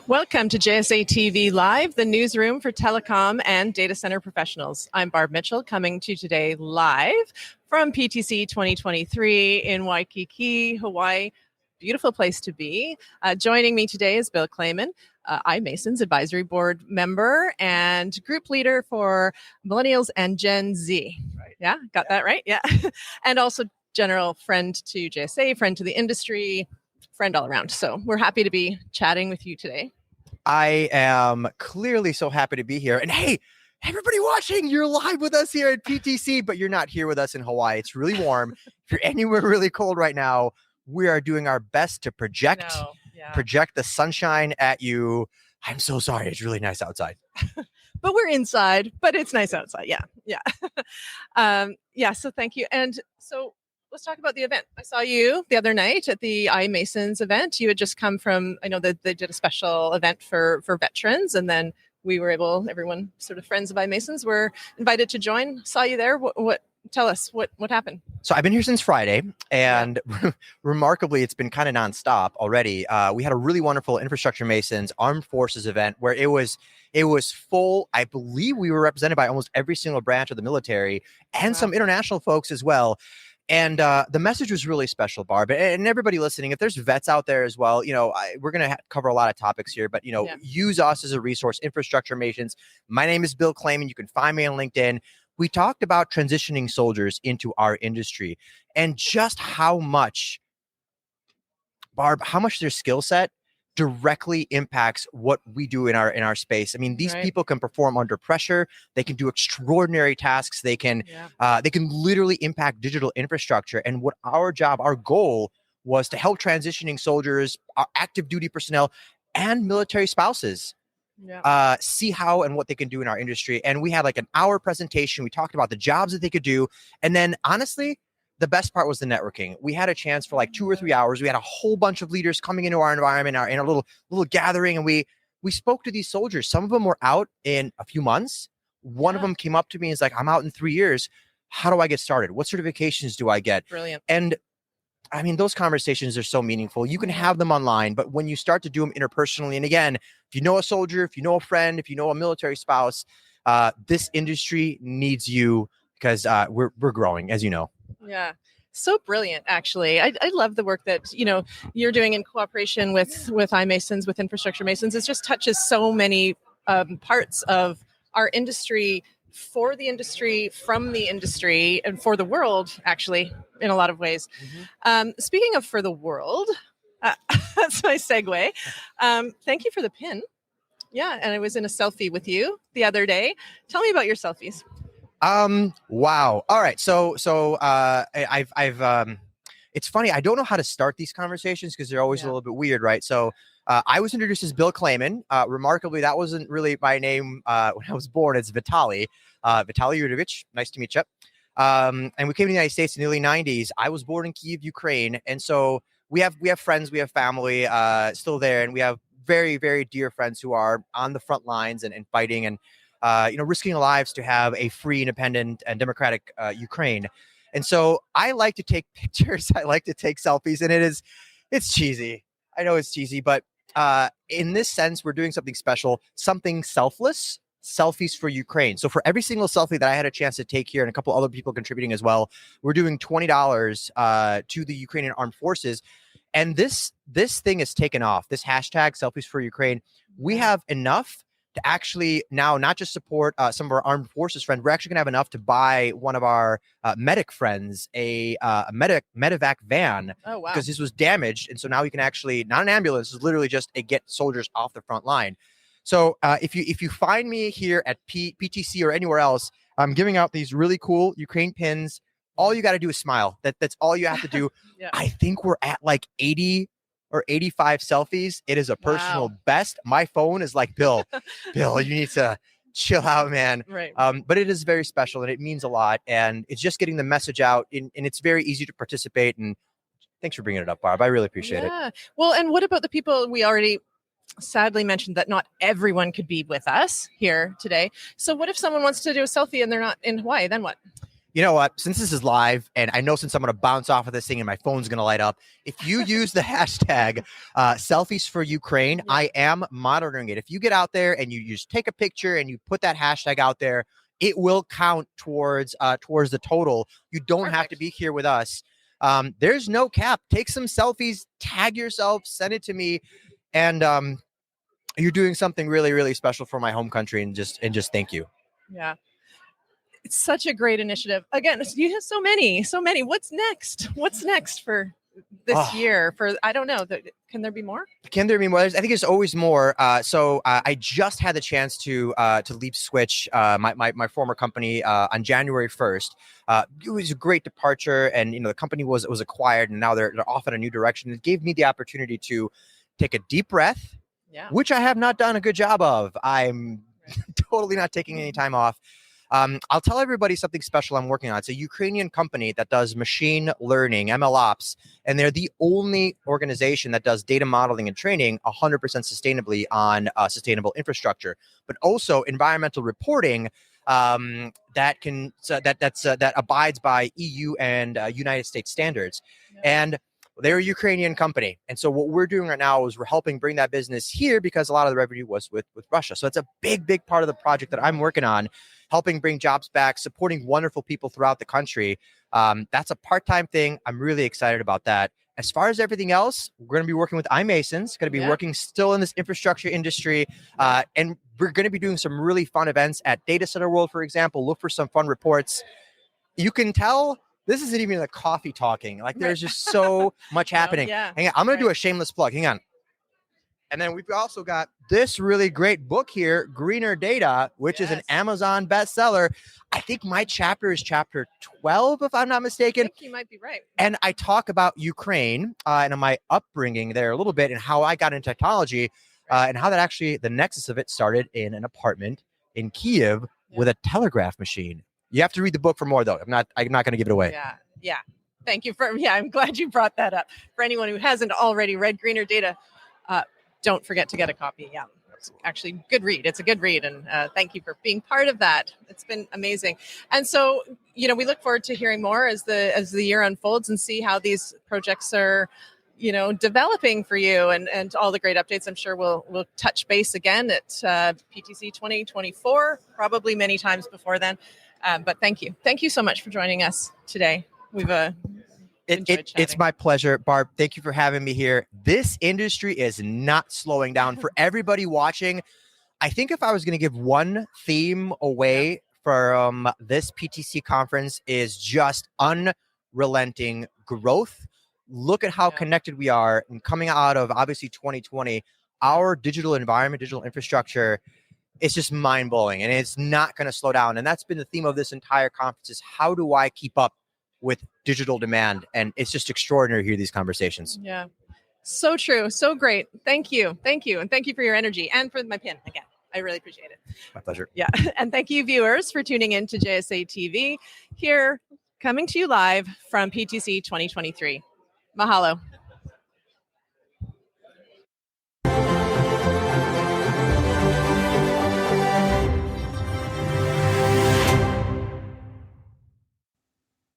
Welcome to JSA TV Live, the newsroom for telecom and data center professionals. I'm Barb Mitchell, coming to you today live from PTC 2023 in Waikiki, Hawaii. Beautiful place to be. Joining me today is Bill Kleyman, iMasons Advisory Board member and group leader for Millennials and Gen Z. Right. Yeah, got that right? Yeah. And also general friend to JSA, friend to the industry, friend all around. So we're happy to be chatting with you today. I am clearly so happy to be here. And hey, everybody watching, you're live with us here at PTC, but you're not here with us in Hawaii. It's really warm. If you're anywhere really cold right now, we are doing our best to project the sunshine at you. I'm so sorry. It's really nice outside. But we're inside, but it's nice outside. Yeah. So thank you. And so let's talk about the event. I saw you the other night at the iMasons event. You had just come from, I know that they did a special event for veterans, and then we were able, everyone sort of friends of iMasons were invited to join. Saw you there. Tell us what happened. So I've been here since Friday, and remarkably, it's been kind of nonstop already. We had a really wonderful Infrastructure Masons Armed Forces event where it was full. I believe we were represented by almost every single branch of the military and some international folks as well. And the message was really special, Barb, and everybody listening. If there's vets out there as well, we're going to cover a lot of topics here, but, use us as a resource, Infrastructure Masons. My name is Bill Kleyman. You can find me on LinkedIn. We talked about transitioning soldiers into our industry and just how much, Barb, how much their skill set directly impacts what we do in our space. I mean, these people can perform under pressure. They can do extraordinary tasks. They can literally impact digital infrastructure. And what our goal was to help transitioning soldiers, our active duty personnel, and military spouses see how and what they can do in our industry. And we had like an hour presentation. We talked about the jobs that they could do. And then honestly, the best part was the networking. We had a chance for like 2 or 3 hours. We had a whole bunch of leaders coming into our environment, in a little gathering, and we spoke to these soldiers. Some of them were out in a few months. One of them came up to me and was like, "I'm out in 3 years. How do I get started? What certifications do I get?" Brilliant. And I mean, those conversations are so meaningful. You can have them online, but when you start to do them interpersonally, and again, if you know a soldier, if you know a friend, if you know a military spouse, this industry needs you because we're growing, as you know. Yeah. So brilliant, actually. I love the work that, you're doing in cooperation with iMasons, with Infrastructure Masons. It just touches so many parts of our industry, for the industry, from the industry, and for the world, actually, in a lot of ways. Speaking of for the world, that's my segue. Thank you for the pin. Yeah, and I was in a selfie with you the other day. Tell me about your selfies. Wow. All right. So I've it's funny. I don't know how to start these conversations because they're always a little bit weird, right? So, I was introduced as Bill Kleyman. Remarkably, that wasn't really my name, when I was born. It's Vitaly Yudovich. Nice to meet you. And we came to the United States in the early 90s. I was born in Kyiv, Ukraine. And so we have friends, we have family, still there. And we have very, very dear friends who are on the front lines and fighting and, risking their lives to have a free, independent, and democratic Ukraine. And so I like to take pictures. I like to take selfies, and it's cheesy. I know it's cheesy, but in this sense, we're doing something special, something selfless, selfies for Ukraine. So for every single selfie that I had a chance to take here, and a couple other people contributing as well, we're doing $20 to the Ukrainian Armed Forces. And this thing has taken off. This hashtag selfies for Ukraine. We have enough to actually now not just support some of our armed forces friends. We're actually going to have enough to buy one of our medic friends a medevac van. Oh, wow. Because this was damaged. And so now we can actually, not an ambulance, it's literally just get soldiers off the front line. So if you find me here at PTC or anywhere else, I'm giving out these really cool Ukraine pins. All you got to do is smile. That's all you have to do. I think we're at like 80 or 85 selfies. It is a personal best. My phone is like, Bill, you need to chill out, man. Right. But it is very special and it means a lot. And it's just getting the message out, and it's very easy to participate. And thanks for bringing it up, Barb. I really appreciate it. Well, and what about the people we already sadly mentioned that not everyone could be with us here today. So what if someone wants to do a selfie and they're not in Hawaii? Then what? You know what? Since this is live, and I know since I'm going to bounce off of this thing and my phone's going to light up, if you use the hashtag selfies for Ukraine, I am monitoring it. If you get out there and you just take a picture and you put that hashtag out there, it will count towards the total. You don't have to be here with us. There's no cap. Take some selfies, tag yourself, send it to me, and you're doing something really, really special for my home country, and just thank you. Yeah. It's such a great initiative. Again, you have so many. What's next? What's next for this year? I don't know. Can there be more? Can there be more? I think there's always more. So I just had the chance to leave Switch, my former company, on January 1st. It was a great departure, and the company was acquired, and now they're off in a new direction. It gave me the opportunity to take a deep breath, which I have not done a good job of. I'm totally not taking any time off. I'll tell everybody something special I'm working on. It's a Ukrainian company that does machine learning, MLOps, and they're the only organization that does data modeling and training 100% sustainably on sustainable infrastructure, but also environmental reporting that abides by EU and United States standards. And they're a Ukrainian company. And so what we're doing right now is we're helping bring that business here because a lot of the revenue was with Russia. So it's a big part of the project that I'm working on, helping bring jobs back, supporting wonderful people throughout the country. That's a part-time thing. I'm really excited about that. As far as everything else, we're going to be working with iMasons, going to be working still in this infrastructure industry. And we're going to be doing some really fun events at Data Center World, for example. Look for some fun reports. You can tell this isn't even a coffee talking. Like there's just so much happening. Hang on. I'm going to do a shameless plug. Hang on. And then we've also got this really great book here, Greener Data, which is an Amazon bestseller. I think my chapter is chapter 12, if I'm not mistaken. I think you might be right. And I talk about Ukraine and my upbringing there a little bit, and how I got into technology, and how that actually, the nexus of it started in an apartment in Kiev with a telegraph machine. You have to read the book for more, though. I'm not going to give it away. Yeah. Thank you I'm glad you brought that up. For anyone who hasn't already read Greener Data, don't forget to get a copy. Yeah, it's actually good read. It's a good read. And thank you for being part of that. It's been amazing. And so, we look forward to hearing more as the year unfolds and see how these projects are, developing for you, and all the great updates. I'm sure we'll touch base again at PTC 2024, probably many times before then. But thank you. Thank you so much for joining us today. We've it's my pleasure, Barb. Thank you for having me here. This industry is not slowing down. For everybody watching, I think if I was going to give one theme away from this PTC conference, is just unrelenting growth. Look at how connected we are, and coming out of obviously 2020, our digital environment, digital infrastructure, it's just mind-blowing, and it's not going to slow down. And that's been the theme of this entire conference, is how do I keep up with digital demand? And it's just extraordinary to hear these conversations. Yeah, so true. So great. Thank you. And thank you for your energy, and for my pin again. I really appreciate it. My pleasure. Yeah. And thank you, viewers, for tuning in to JSA TV, here coming to you live from PTC 2023. Mahalo.